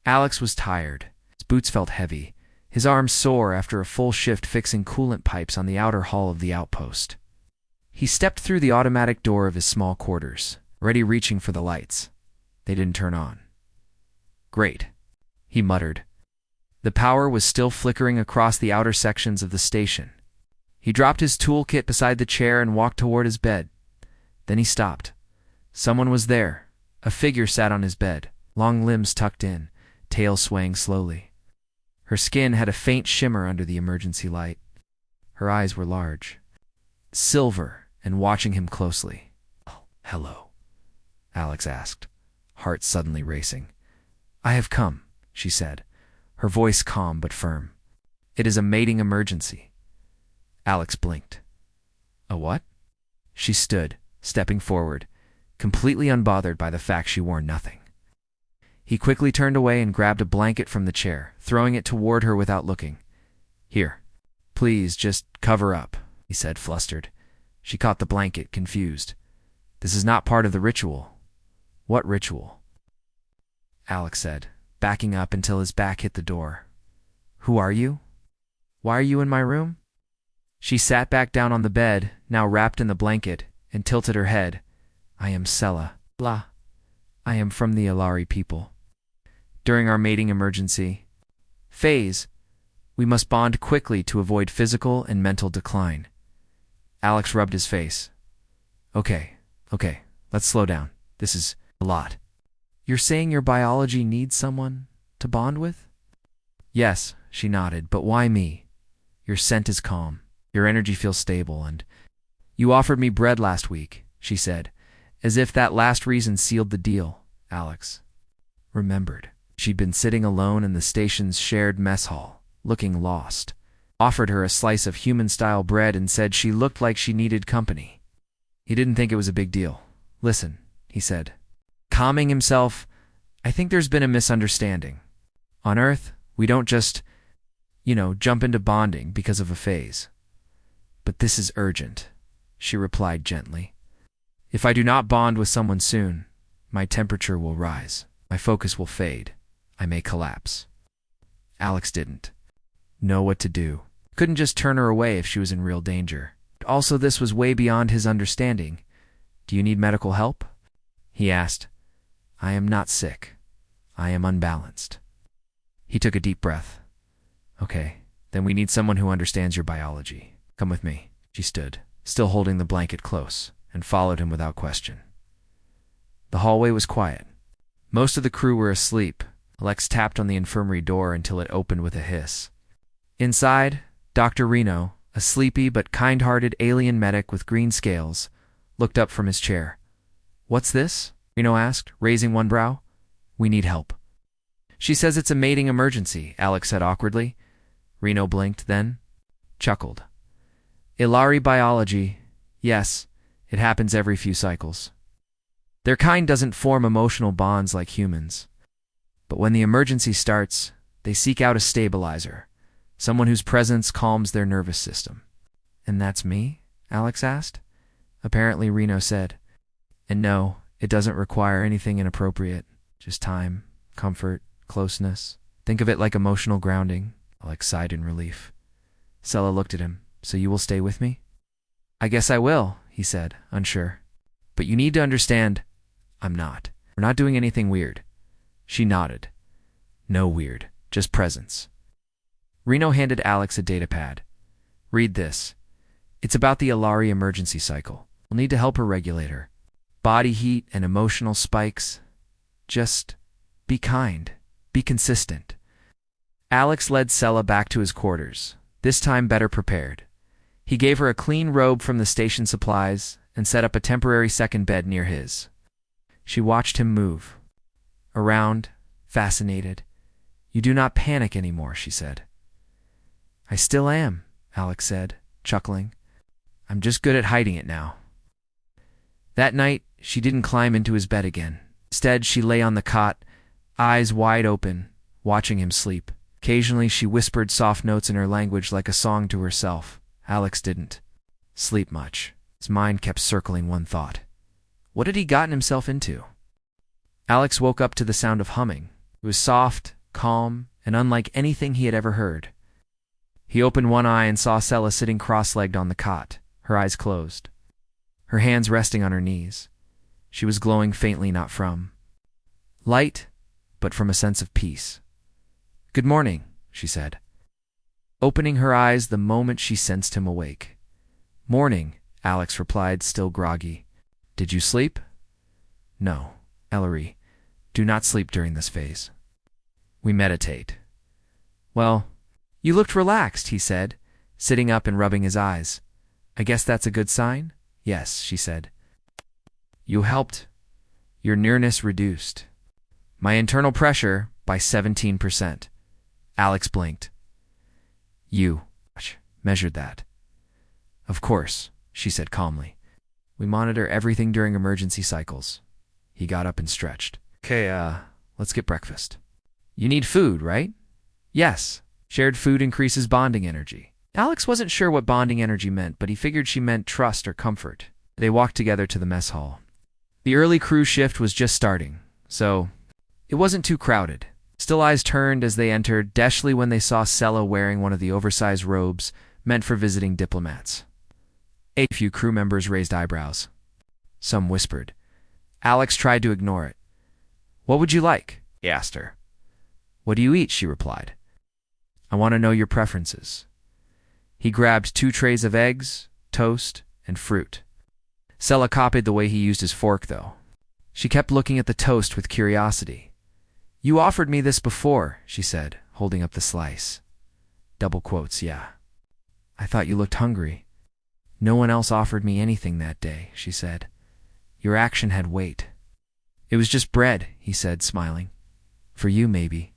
Alex was tired. His boots felt heavy, his arms sore after a full shift fixing coolant pipes on the outer hall of the outpost. He stepped through the automatic door of his small quarters, already reaching for the lights. They didn't turn on. Great, he muttered. The power was still flickering across the outer sections of the station. He dropped his toolkit beside the chair and walked toward his bed. Then he stopped. Someone was there. A figure sat on his bed, long limbs tucked in, tail swaying slowly. Her skin had a faint shimmer under the emergency light. Her eyes were large, silver, and watching him closely. "Oh, hello," Alex asked, heart suddenly racing. "I have come," she said, her voice calm but firm. "It is a mating emergency." Alex blinked. "A what?" She stood, stepping forward, completely unbothered by the fact she wore nothing. He quickly turned away and grabbed a blanket from the chair, throwing it toward her without looking. "Here. Please, just cover up," he said, flustered. She caught the blanket, confused. "This is not part of the ritual." "What ritual?" Alex said, backing up until his back hit the door. "Who are you? Why are you in my room?" She sat back down on the bed, now wrapped in the blanket, and tilted her head. "I am Sela. Blah. I am from the Ilari people. During our mating emergency phase, we must bond quickly to avoid physical and mental decline." Alex rubbed his face. Okay, let's slow down. This is a lot." "You're saying your biology needs someone to bond with?" "Yes," she nodded, "but why me? Your scent is calm. Your energy feels stable, and you offered me bread last week," she said, as if that last reason sealed the deal. Alex remembered. She'd been sitting alone in the station's shared mess hall, looking lost. Offered her a slice of human-style bread and said she looked like she needed company. He didn't think it was a big deal. "Listen," he said, calming himself, "I think there's been a misunderstanding. On Earth, we don't just, jump into bonding because of a phase. But this is urgent," she replied gently. "If I do not bond with someone soon, my temperature will rise, my focus will fade, I may collapse." Alex didn't know what to do. Couldn't just turn her away if she was in real danger. Also, this was way beyond his understanding. "Do you need medical help?" he asked. "I am not sick. I am unbalanced." He took a deep breath. "Okay, then we need someone who understands your biology. Come with me." She stood, still holding the blanket close, and followed him without question. The hallway was quiet. Most of the crew were asleep. Alex tapped on the infirmary door until it opened with a hiss. Inside, Dr. Reno, a sleepy but kind-hearted alien medic with green scales, looked up from his chair. "What's this?" Reno asked, raising one brow. "We need help." "She says it's a mating emergency," Alex said awkwardly. Reno blinked, then chuckled. "Ilari biology. Yes, it happens every few cycles. Their kind doesn't form emotional bonds like humans. But when the emergency starts, they seek out a stabilizer, someone whose presence calms their nervous system." "And that's me?" Alex asked. Apparently, Reno said. "And no, it doesn't require anything inappropriate. Just time, comfort, closeness. Think of it like emotional grounding." Alex sighed in relief. Sela looked at him. "So you will stay with me?" "I guess I will," he said, unsure. "But you need to understand, I'm not. We're not doing anything weird." She nodded. "No weird, just presence." Reno handed Alex a datapad. "Read this. It's about the Ilari emergency cycle. We'll need to help her regulate her body heat and emotional spikes. Just be kind. Be consistent." Alex led Sela back to his quarters, this time better prepared. He gave her a clean robe from the station supplies and set up a temporary second bed near his. She watched him move around, fascinated. "You do not panic anymore," she said. "I still am," Alex said, chuckling. "I'm just good at hiding it now." That night, she didn't climb into his bed again. Instead, she lay on the cot, eyes wide open, watching him sleep. Occasionally, she whispered soft notes in her language like a song to herself. Alex didn't sleep much. His mind kept circling one thought. What had he gotten himself into? Alex woke up to the sound of humming. It was soft, calm, and unlike anything he had ever heard. He opened one eye and saw Sella sitting cross-legged on the cot, her eyes closed, her hands resting on her knees. She was glowing faintly, not from light, but from a sense of peace. "Good morning," she said, opening her eyes the moment she sensed him awake. "Morning," Alex replied, still groggy. "Did you sleep?" "No, Ellery. Do not sleep during this phase. We meditate." "Well, you looked relaxed," he said, sitting up and rubbing his eyes. "I guess that's a good sign?" "Yes," she said. "You helped. Your nearness reduced my internal pressure by 17%. Alex blinked. "You measured that?" "Of course," she said calmly. "We monitor everything during emergency cycles." He got up and stretched. "Okay, let's get breakfast." "You need food, right?" "Yes. Shared food increases bonding energy." Alex wasn't sure what bonding energy meant, but he figured she meant trust or comfort. They walked together to the mess hall. The early crew shift was just starting, so it wasn't too crowded. Still eyes turned as they entered, especially when they saw Sella wearing one of the oversized robes meant for visiting diplomats. A few crew members raised eyebrows. Some whispered. Alex tried to ignore it. "What would you like?" he asked her. "What do you eat?" she replied. "I want to know your preferences." He grabbed 2 trays of eggs, toast, and fruit. Sella copied the way he used his fork, though. She kept looking at the toast with curiosity. "You offered me this before," she said, holding up the slice. Double quotes, "yeah. I thought you looked hungry." "No one else offered me anything that day," she said. "Your action had weight." "It was just bread," he said, smiling. "For you, maybe.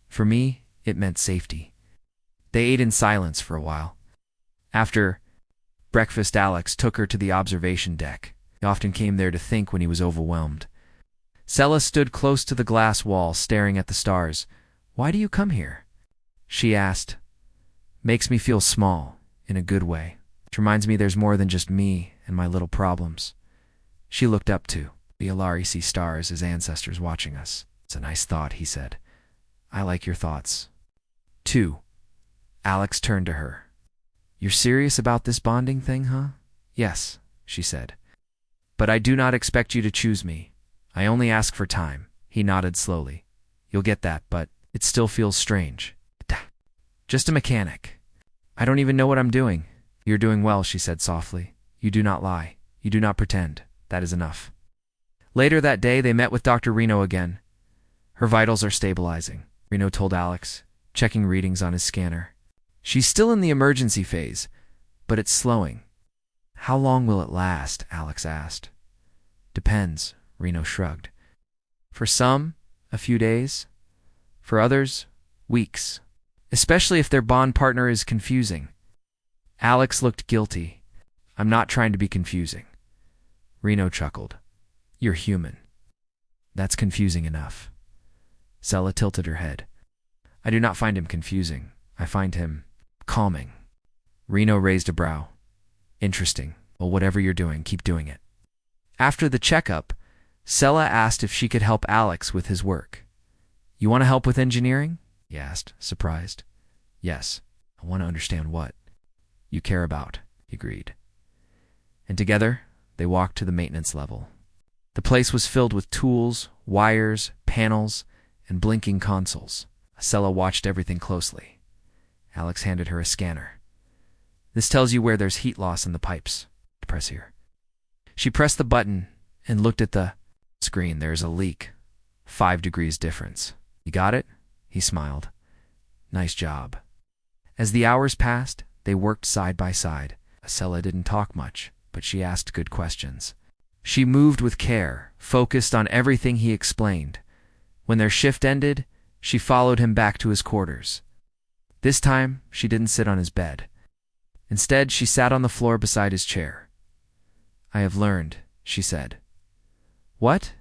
For me, it meant safety." They ate in silence for a while. After breakfast, Alex took her to the observation deck. He often came there to think when he was overwhelmed. Sella stood close to the glass wall, staring at the stars. "Why do you come here?" she asked. "Makes me feel small, in a good way. It reminds me there's more than just me and my little problems." She looked up to the Alarici stars as ancestors watching us. "It's a nice thought," he said. "I like your thoughts." 2. Alex turned to her. "You're serious about this bonding thing, huh?" "Yes," she said. "But I do not expect you to choose me. I only ask for time." He nodded slowly. "You'll get that, but it still feels strange." "Just a mechanic. I don't even know what I'm doing." "You're doing well," she said softly. "You do not lie. You do not pretend. That is enough." Later that day, they met with Dr. Reno again. "Her vitals are stabilizing," Reno told Alex, checking readings on his scanner. "She's still in the emergency phase, but it's slowing." "How long will it last?" Alex asked. "Depends," Reno shrugged. "For some, a few days. For others, weeks. Especially if their bond partner is confusing." Alex looked guilty. "I'm not trying to be confusing." Reno chuckled. "You're human. That's confusing enough." Sella tilted her head. "I do not find him confusing. I find him calming." Reno raised a brow. "Interesting. Well, whatever you're doing, keep doing it." After the checkup, Sella asked if she could help Alex with his work. "You want to help with engineering?" he asked, surprised. "Yes. I want to understand what you care about," he agreed. And together, they walked to the maintenance level. The place was filled with tools, wires, panels, and blinking consoles. Sella watched everything closely. Alex handed her a scanner. "This tells you where there's heat loss in the pipes. Press here." She pressed the button and looked at the screen. "There's a leak. 5 degrees difference. You got it?" He smiled. "Nice job." As the hours passed, they worked side by side. Sella didn't talk much, but she asked good questions. She moved with care, focused on everything he explained. When their shift ended, she followed him back to his quarters. This time, she didn't sit on his bed. Instead, she sat on the floor beside his chair. "I have learned," she said. "What?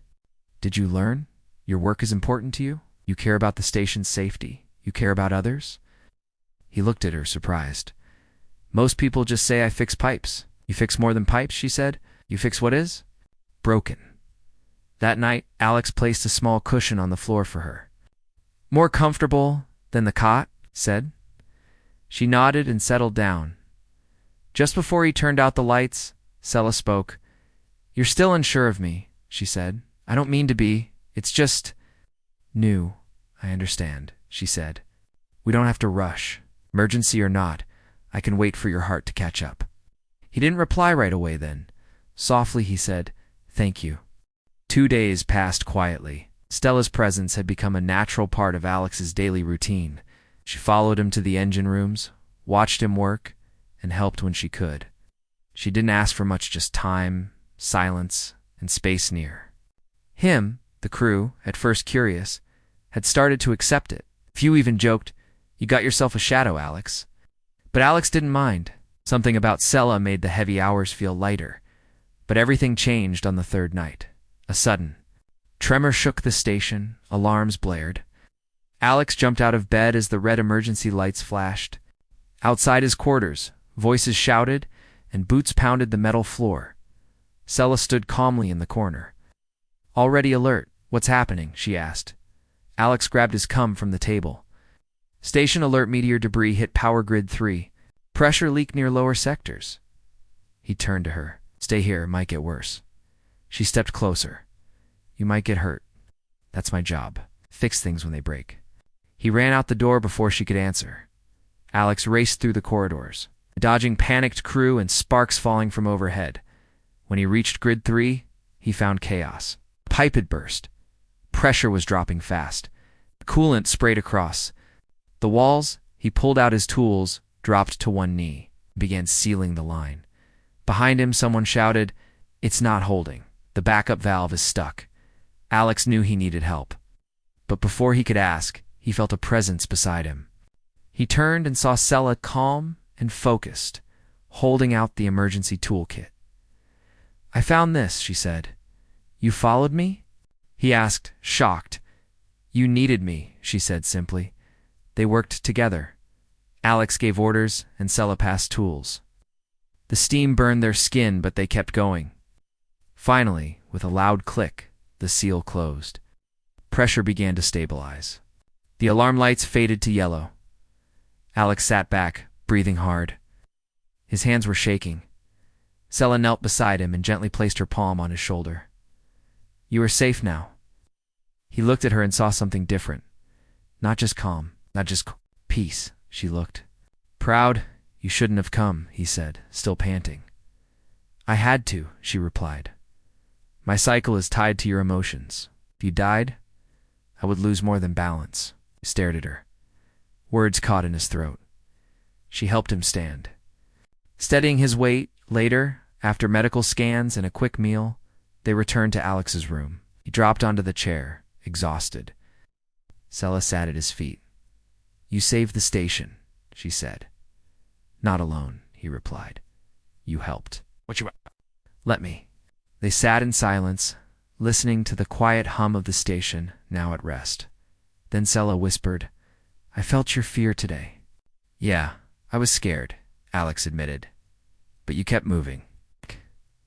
Did you learn? Your work is important to you? You care about the station's safety? You care about others?" He looked at her, surprised. "Most people just say I fix pipes." "You fix more than pipes," she said. "You fix what is broken." That night, Alex placed a small cushion on the floor for her. More comfortable than the cot, said. She nodded and settled down. Just before he turned out the lights, Sella spoke. You're still unsure of me, she said. I don't mean to be. It's just new. I understand, she said. We don't have to rush. Emergency or not, I can wait for your heart to catch up. He didn't reply right away then. Softly he said, Thank you. 2 days passed quietly. Stella's presence had become a natural part of Alex's daily routine. She followed him to the engine rooms, watched him work, and helped when she could. She didn't ask for much, just time, silence, and space near. Him, the crew, at first curious, had started to accept it. Few even joked, You got yourself a shadow, Alex. But Alex didn't mind. Something about Sella made the heavy hours feel lighter. But everything changed on the third night. A sudden tremor shook the station, alarms blared. Alex jumped out of bed as the red emergency lights flashed. Outside his quarters, voices shouted, and boots pounded the metal floor. Sella stood calmly in the corner. Already alert, what's happening? She asked. Alex grabbed his cum from the table. Station alert, meteor debris hit power grid 3. Pressure leak near lower sectors. He turned to her. Stay here, it might get worse. She stepped closer. You might get hurt. That's my job. Fix things when they break. He ran out the door before she could answer. Alex raced through the corridors, dodging panicked crew and sparks falling from overhead. When he reached grid 3, he found chaos. A pipe had burst. Pressure was dropping fast. Coolant sprayed across. The walls, he pulled out his tools, dropped to one knee, began sealing the line. Behind him, someone shouted, It's not holding. The backup valve is stuck. Alex knew he needed help. But before he could ask, he felt a presence beside him. He turned and saw Sella calm and focused, holding out the emergency toolkit. I found this, she said. You followed me? He asked, shocked. You needed me, she said simply. They worked together. Alex gave orders and Sella passed tools. The steam burned their skin, but they kept going. Finally, with a loud click, the seal closed. Pressure began to stabilize. The alarm lights faded to yellow. Alex sat back, breathing hard. His hands were shaking. Sella knelt beside him and gently placed her palm on his shoulder. You are safe now. He looked at her and saw something different. Not just calm, not just peace, she looked. Proud, you shouldn't have come, he said, still panting. I had to, she replied. My cycle is tied to your emotions. If you died, I would lose more than balance. He stared at her. Words caught in his throat. She helped him stand. Steadying his weight, later, after medical scans and a quick meal, they returned to Alex's room. He dropped onto the chair, exhausted. Sella sat at his feet. You saved the station, she said. Not alone, he replied. You helped. What you want? Let me. They sat in silence, listening to the quiet hum of the station, now at rest. Then Sella whispered, I felt your fear today. Yeah, I was scared, Alex admitted. But you kept moving.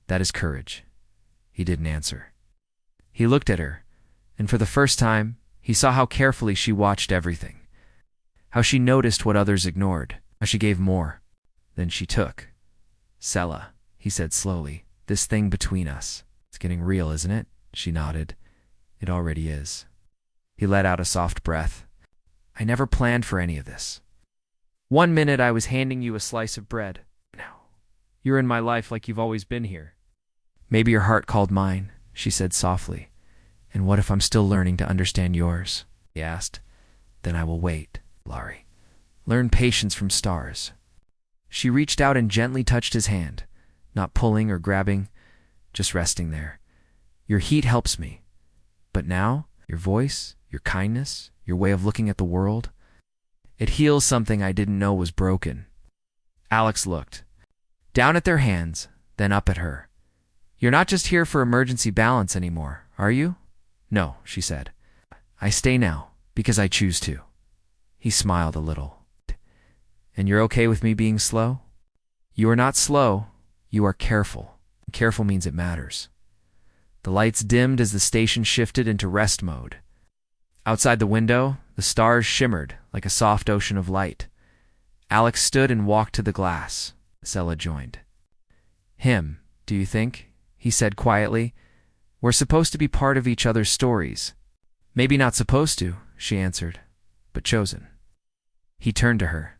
That is courage. He didn't answer. He looked at her, and for the first time, he saw how carefully she watched everything. How she noticed what others ignored. How she gave more than she took. Sella, he said slowly, this thing between us. It's getting real, isn't it? She nodded. It already is. He let out a soft breath. I never planned for any of this. 1 minute I was handing you a slice of bread. Now, you're in my life like you've always been here. Maybe your heart called mine, she said softly. And what if I'm still learning to understand yours? He asked. Then I will wait, Laurie. Learn patience from stars. She reached out and gently touched his hand, not pulling or grabbing, just resting there. Your heat helps me. But now, your voice, your kindness, your way of looking at the world, it heals something I didn't know was broken. Alex looked. Down at their hands, then up at her. You're not just here for emergency balance anymore, are you? No, she said. I stay now, because I choose to. He smiled a little. And you're okay with me being slow? You are not slow, you are careful. Careful means it matters. The lights dimmed as the station shifted into rest mode. Outside the window, the stars shimmered like a soft ocean of light. Alex stood and walked to the glass. Sela joined. "Him, do you think?" he said quietly. "We're supposed to be part of each other's stories." "Maybe not supposed to," she answered, "but chosen." He turned to her.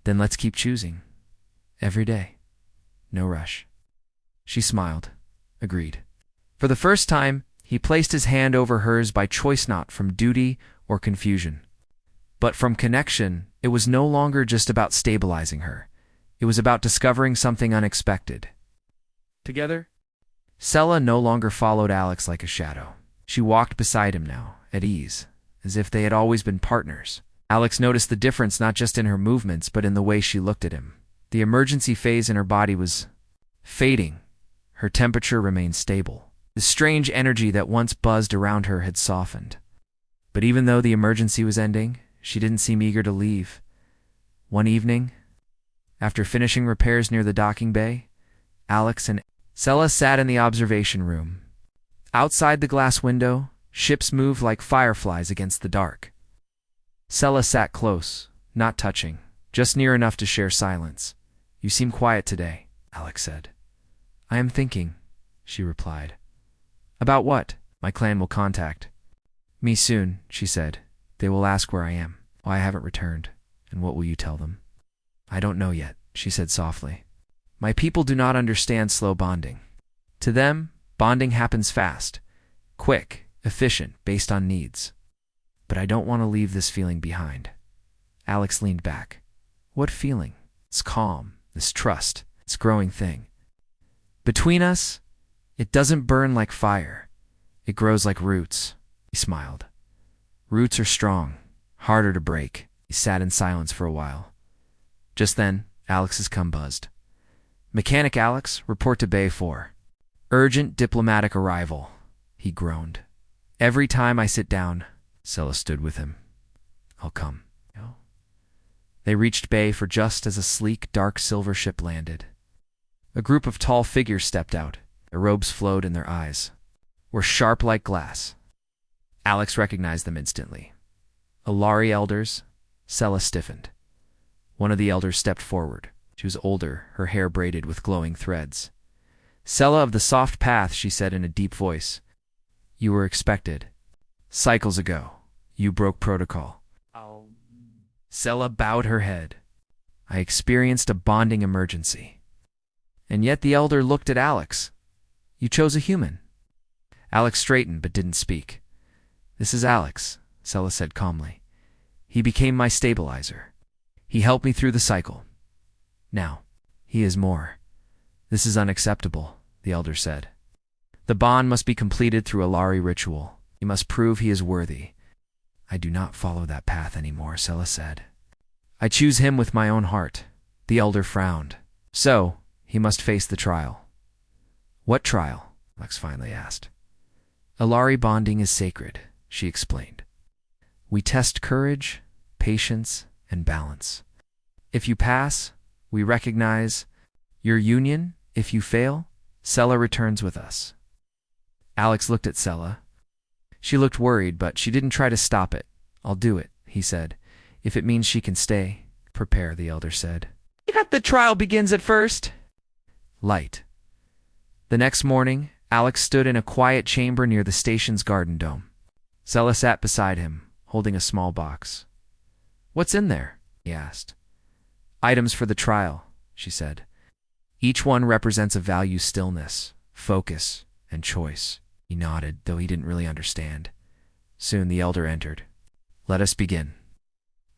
"Then let's keep choosing. Every day. No rush." She smiled. Agreed. For the first time, he placed his hand over hers by choice, not from duty or confusion, but from connection. It was no longer just about stabilizing her. It was about discovering something unexpected. Together? Sela no longer followed Alex like a shadow. She walked beside him now, at ease, as if they had always been partners. Alex noticed the difference not just in her movements, but in the way she looked at him. The emergency phase in her body was fading. Her temperature remained stable. The strange energy that once buzzed around her had softened. But even though the emergency was ending, she didn't seem eager to leave. One evening, after finishing repairs near the docking bay, Alex and Sela sat in the observation room. Outside the glass window, ships moved like fireflies against the dark. Sela sat close, not touching, just near enough to share silence. "You seem quiet today," Alex said. "I am thinking," she replied. "About what?" "My clan will contact me soon," she said. "They will ask where I am, why I haven't returned, and what will you tell them?" "I don't know yet," she said softly. "My people do not understand slow bonding. To them, bonding happens fast, quick, efficient, based on needs. But I don't want to leave this feeling behind." Alex leaned back. "What feeling?" "It's calm, this trust, this growing thing. Between us, it doesn't burn like fire. It grows like roots." He smiled. "Roots are strong, harder to break." He sat in silence for a while. Just then, Alex's cum buzzed. "Mechanic Alex, report to Bay 4. Urgent diplomatic arrival," he groaned. "Every time I sit down," Sela stood with him, "I'll come." They reached Bay 4 just as a sleek, dark silver ship landed. A group of tall figures stepped out. Their robes flowed and their eyes were sharp like glass. Alex recognized them instantly. Alari elders. Sela stiffened. One of the elders stepped forward. She was older, her hair braided with glowing threads. "Sela of the Soft Path," she said in a deep voice. "You were expected. Cycles ago, you broke protocol." Sela bowed her head. "I experienced a bonding emergency." And yet the elder looked at Alex. "You chose a human." Alex straightened but didn't speak. "This is Alex," Sela said calmly. "He became my stabilizer. He helped me through the cycle. Now, he is more." "This is unacceptable," the elder said. "The bond must be completed through a Lari ritual. He must prove he is worthy." "I do not follow that path anymore," Sela said. "I choose him with my own heart." The elder frowned. "So, he must face the trial." "What trial?" Alex finally asked. "Alari bonding is sacred," she explained. "We test courage, patience, and balance. If you pass, we recognize your union. If you fail, Sela returns with us." Alex looked at Sela. She looked worried, but she didn't try to stop it. "I'll do it," he said. "If it means she can stay." "Prepare," the elder said. "The trial begins at first." Light. The next morning, Alex stood in a quiet chamber near the station's garden dome. Sela sat beside him, holding a small box. "What's in there?" he asked. "Items for the trial," she said. "Each one represents a value: stillness, focus, and choice." He nodded, though he didn't really understand. Soon the elder entered. "Let us begin."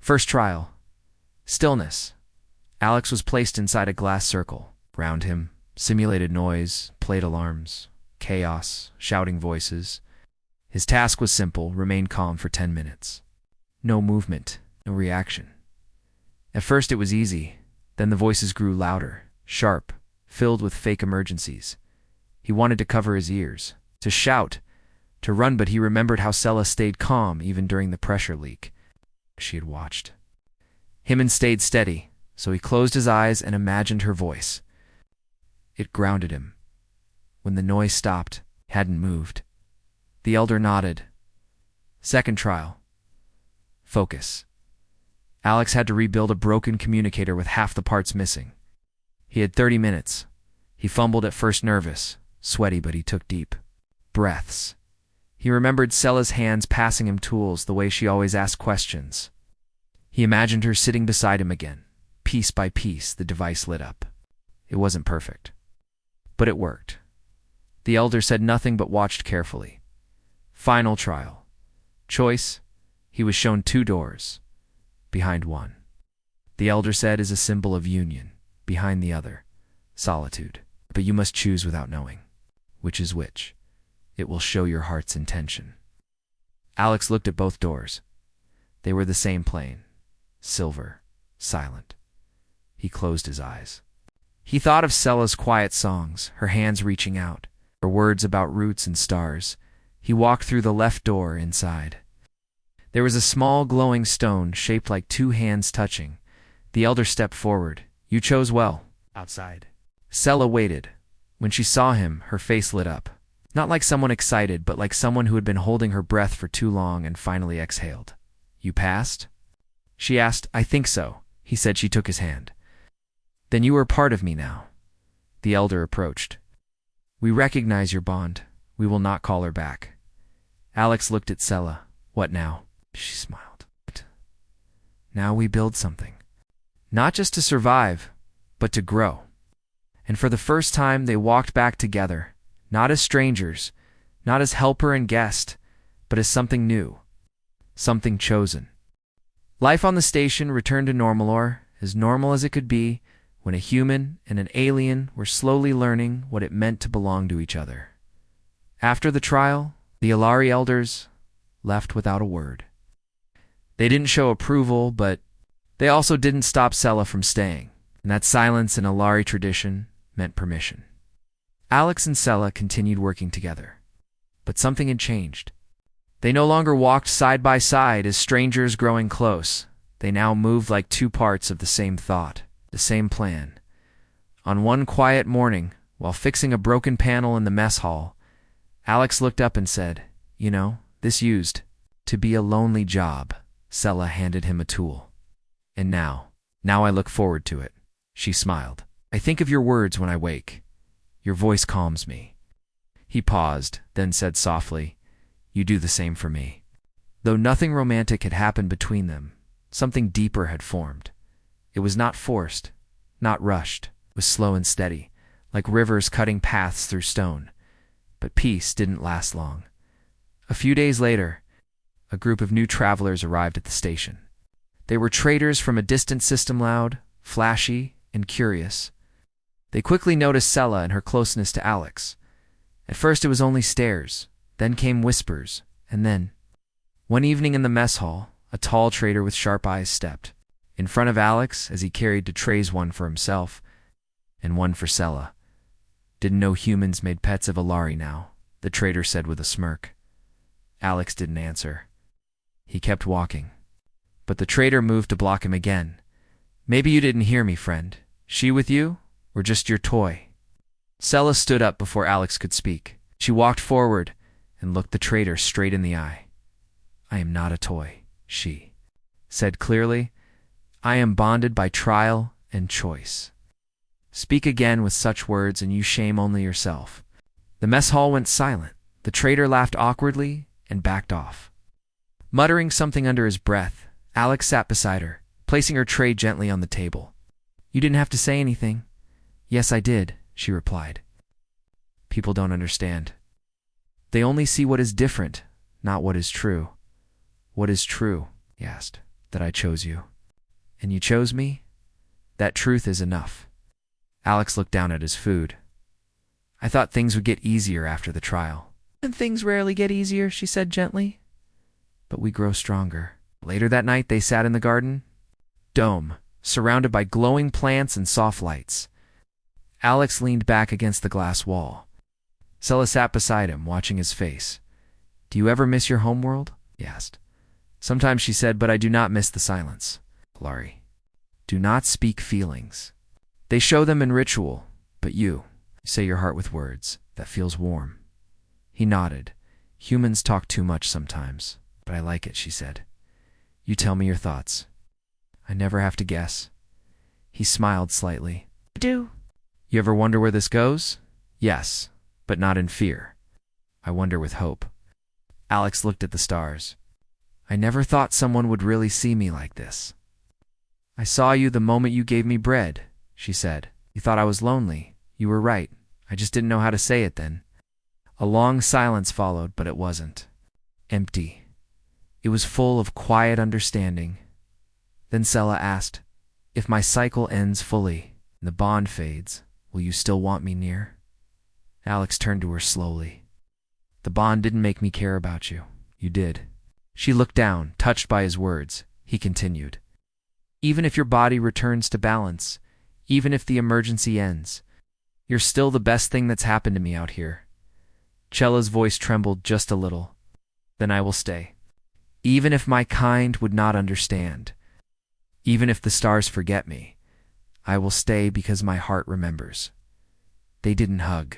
First trial. Stillness. Alex was placed inside a glass circle. Round him, simulated noise, plate alarms, chaos, shouting voices. His task was simple: remain calm for 10 minutes. No movement, no reaction. At first it was easy. Then the voices grew louder, sharp, filled with fake emergencies. He wanted to cover his ears, to shout, to run, but he remembered how Sela stayed calm even during the pressure leak. She had watched. Hyman stayed steady, so he closed his eyes and imagined her voice. It grounded him. When the noise stopped, he hadn't moved. The elder nodded. Second trial. Focus. Alex had to rebuild a broken communicator with half the parts missing. He had 30 minutes. He fumbled at first, nervous, sweaty, but he took deep breaths. He remembered Sella's hands passing him tools the way she always asked questions. He imagined her sitting beside him again. Piece by piece, the device lit up. It wasn't perfect, but it worked. The elder said nothing but watched carefully. Final trial. Choice. He was shown 2 doors. Behind one, the elder said, is a symbol of union. Behind the other, solitude. But you must choose without knowing which is which. It will show your heart's intention. Alex looked at both doors. They were the same plane. Silver, silent. He closed his eyes. He thought of Sella's quiet songs, her hands reaching out, her words about roots and stars. He walked through the left door inside. There was a small glowing stone shaped like 2 hands touching. The elder stepped forward. You chose well. Outside. Sella waited. When she saw him, her face lit up. Not like someone excited, but like someone who had been holding her breath for too long and finally exhaled. You passed? She asked. I think so. He said. She took his hand. Then you are part of me now. The elder approached. We recognize your bond. We will not call her back. Alex looked at Sella. What now? She smiled. Now we build something. Not just to survive, but to grow. And for the first time, they walked back together, not as strangers, not as helper and guest, but as something new, something chosen. Life on the station returned to normal, or as normal as it could be, when a human and an alien were slowly learning what it meant to belong to each other. After the trial, the Alari elders left without a word. They didn't show approval, but they also didn't stop Sella from staying, and that silence in Alari tradition meant permission. Alex and Sella continued working together, but something had changed. They no longer walked side by side as strangers growing close. They now moved like 2 parts of the same thought, the same plan. On one quiet morning, while fixing a broken panel in the mess hall, Alex looked up and said, You know, this used to be a lonely job. Sella handed him a tool. And now I look forward to it. She smiled. I think of your words when I wake. Your voice calms me. He paused, then said softly, You do the same for me. Though nothing romantic had happened between them, something deeper had formed. It was not forced, not rushed. It was slow and steady, like rivers cutting paths through stone. But peace didn't last long. A few days later, a group of new travelers arrived at the station. They were traders from a distant system, loud, flashy, and curious. They quickly noticed Sella and her closeness to Alex. At first it was only stares, then came whispers, and then, one evening in the mess hall, a tall trader with sharp eyes stepped in front of Alex as he carried 2 trays, one for himself and one for Sella. Didn't know humans made pets of Alari now, the trader said with a smirk. Alex didn't answer. He kept walking. But the trader moved to block him again. Maybe you didn't hear me, friend. She with you, or just your toy? Sella stood up before Alex could speak. She walked forward and looked the trader straight in the eye. I am not a toy, she said clearly. I am bonded by trial and choice. Speak again with such words and you shame only yourself. The mess hall went silent. The trader laughed awkwardly and backed off. Muttering something under his breath, Alex sat beside her, placing her tray gently on the table. You didn't have to say anything. Yes, I did, she replied. People don't understand. They only see what is different, not what is true. What is true, he asked, that I chose you. And you chose me? That truth is enough. Alex looked down at his food. I thought things would get easier after the trial. And things rarely get easier, she said gently. But we grow stronger. Later that night, they sat in the garden dome, surrounded by glowing plants and soft lights. Alex leaned back against the glass wall. Sella sat beside him, watching his face. Do you ever miss your homeworld? He asked. Sometimes, she said, but I do not miss the silence. Alari, do not speak feelings. They show them in ritual, but you say your heart with words. That feels warm. He nodded. Humans talk too much sometimes. But I like it, she said. You tell me your thoughts. I never have to guess. He smiled slightly. I do. You ever wonder where this goes? Yes, but not in fear. I wonder with hope. Alex looked at the stars. I never thought someone would really see me like this. I saw you the moment you gave me bread, she said. You thought I was lonely. You were right. I just didn't know how to say it then. A long silence followed, but it wasn't. Empty. It was full of quiet understanding. Then Sela asked, if my cycle ends fully and the bond fades, will you still want me near? Alex turned to her slowly. The bond didn't make me care about you. You did. She looked down, touched by his words. He continued. Even if your body returns to balance, even if the emergency ends, you're still the best thing that's happened to me out here. Cella's voice trembled just a little. Then I will stay. Even if my kind would not understand, even if the stars forget me, I will stay because my heart remembers. They didn't hug.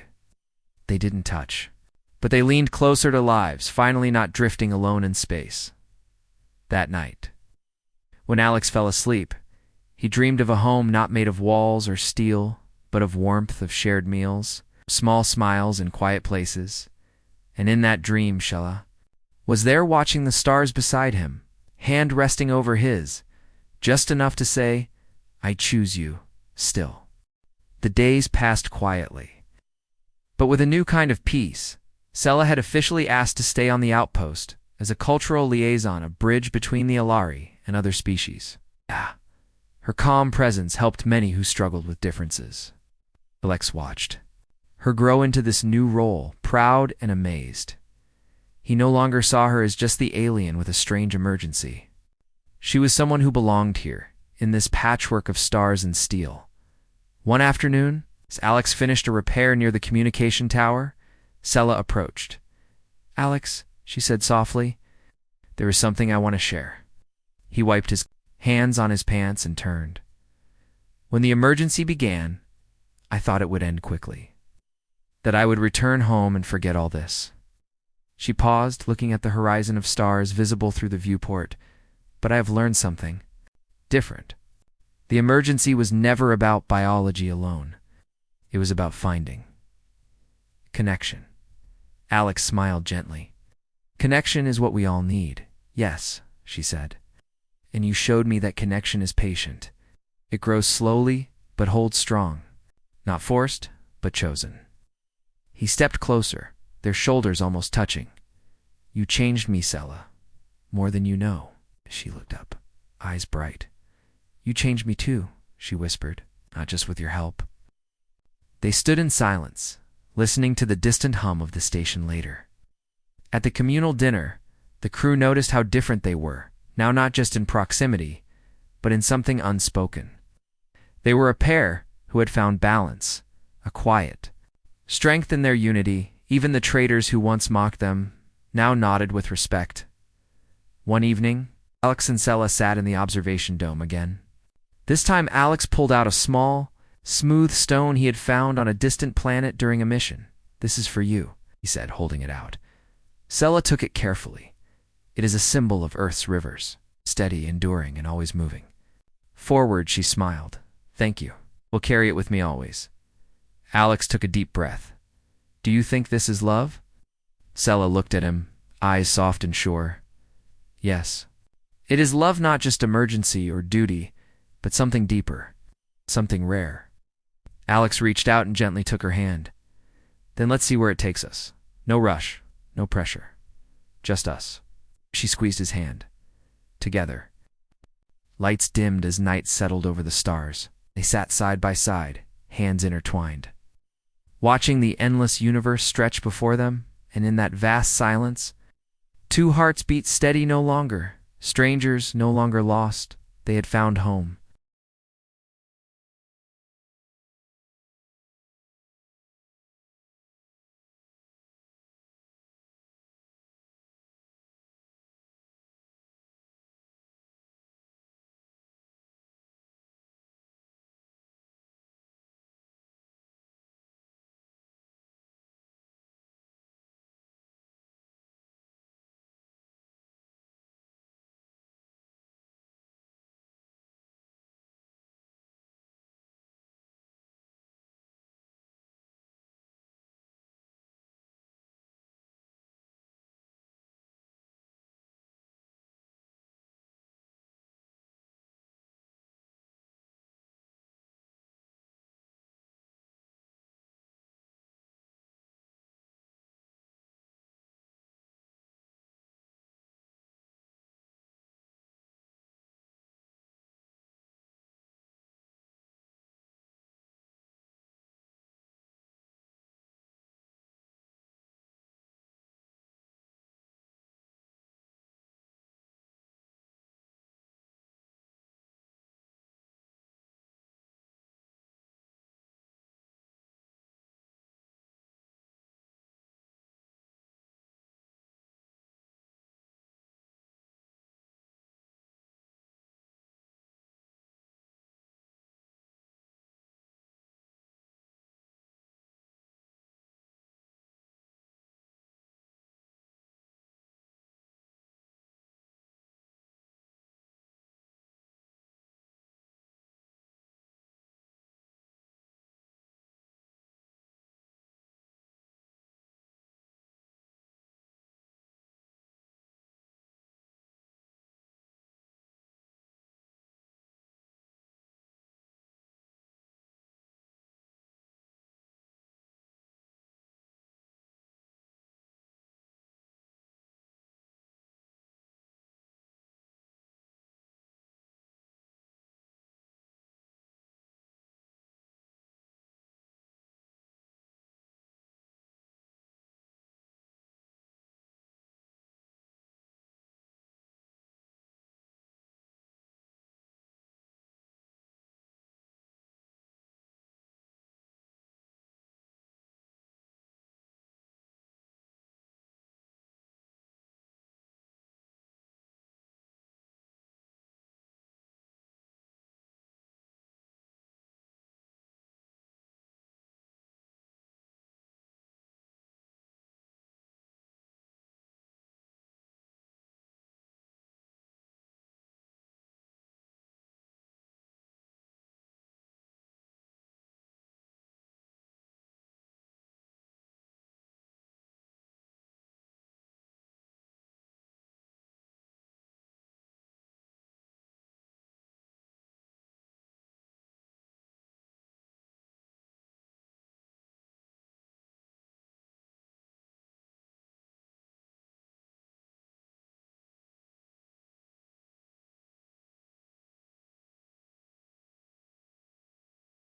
They didn't touch. But they leaned closer to lives, finally not drifting alone in space. That night, when Alex fell asleep, he dreamed of a home not made of walls or steel, but of warmth, of shared meals, small smiles in quiet places. And in that dream, Shella was there watching the stars beside him, hand resting over his, just enough to say, I choose you, still. The days passed quietly. But with a new kind of peace, Sela had officially asked to stay on the outpost as a cultural liaison, a bridge between the Alari and other species. Her calm presence helped many who struggled with differences. Alex watched her grow into this new role, proud and amazed. He no longer saw her as just the alien with a strange emergency. She was someone who belonged here, in this patchwork of stars and steel. One afternoon, as Alex finished a repair near the communication tower, Sela approached. Alex, she said softly, there is something I want to share. He wiped his hands on his pants and turned. When the emergency began, I thought it would end quickly. That I would return home and forget all this. She paused, looking at the horizon of stars visible through the viewport. But I have learned something different. The emergency was never about biology alone. It was about finding connection. Alex smiled gently. Connection is what we all need. Yes, she said. And you showed me that connection is patient. It grows slowly, but holds strong. Not forced, but chosen. He stepped closer, their shoulders almost touching. You changed me, Sela. More than you know. She looked up, eyes bright. You changed me too, she whispered, not just with your help. They stood in silence, listening to the distant hum of the station later. At the communal dinner, the crew noticed how different they were, now not just in proximity, but in something unspoken. They were a pair who had found balance, a quiet strength in their unity. Even the traitors who once mocked them now nodded with respect. One evening, Alex and Sela sat in the observation dome again. This time Alex pulled out a small, smooth stone he had found on a distant planet during a mission. This is for you, he said, holding it out. Sela took it carefully. It is a symbol of Earth's rivers, steady, enduring, and always moving. Forward, she smiled. Thank you. We'll carry it with me always. Alex took a deep breath. Do you think this is love? Sela looked at him, eyes soft and sure. Yes. It is love, not just emergency or duty, but something deeper, something rare. Alex reached out and gently took her hand. Then let's see where it takes us. No rush, no pressure. Just us. She squeezed his hand. Together. Lights dimmed as night settled over the stars. They sat side by side, hands intertwined. Watching the endless universe stretch before them, and in that vast silence, two hearts beat steady no longer. Strangers no longer lost. They had found home.